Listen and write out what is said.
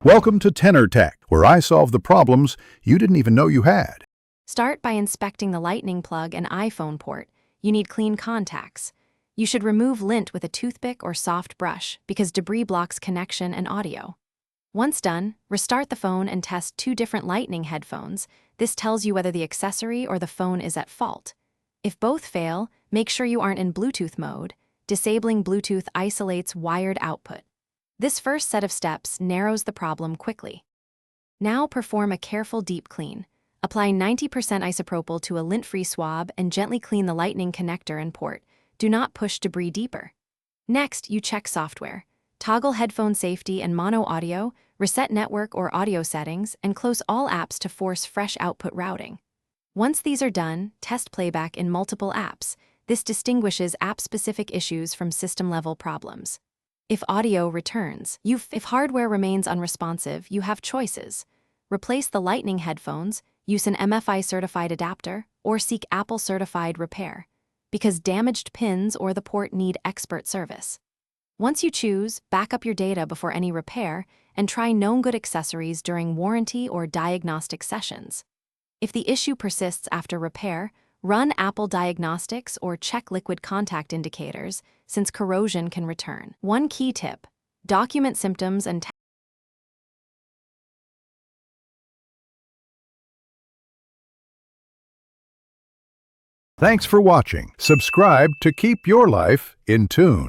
Welcome to Tenor Tech, where I solve the problems you didn't even know you had. Start by inspecting the lightning plug and iPhone port. You need clean contacts. You should remove lint with a toothpick or soft brush because debris blocks connection and audio. Once done, restart the phone and test two different lightning headphones. This tells you whether the accessory or the phone is at fault. If both fail, make sure you aren't in Bluetooth mode. Disabling Bluetooth isolates wired output. This first set of steps narrows the problem quickly. Now perform a careful deep clean. Apply 90% isopropyl to a lint-free swab and gently clean the lightning connector and port. Do not push debris deeper. Next, you check software. Toggle headphone safety and mono audio, reset network or audio settings, and close all apps to force fresh output routing. Once these are done, test playback in multiple apps. This distinguishes app-specific issues from system-level problems. If audio returns, if hardware remains unresponsive, you have choices. Replace the lightning headphones, use an MFI-certified adapter, or seek Apple-certified repair, because damaged pins or the port need expert service. Once you choose, back up your data before any repair and try known good accessories during warranty or diagnostic sessions. If the issue persists after repair, run Apple Diagnostics or check liquid contact indicators, since corrosion can return. One key tip: document symptoms and Thanks for watching. Subscribe to keep your life in tune.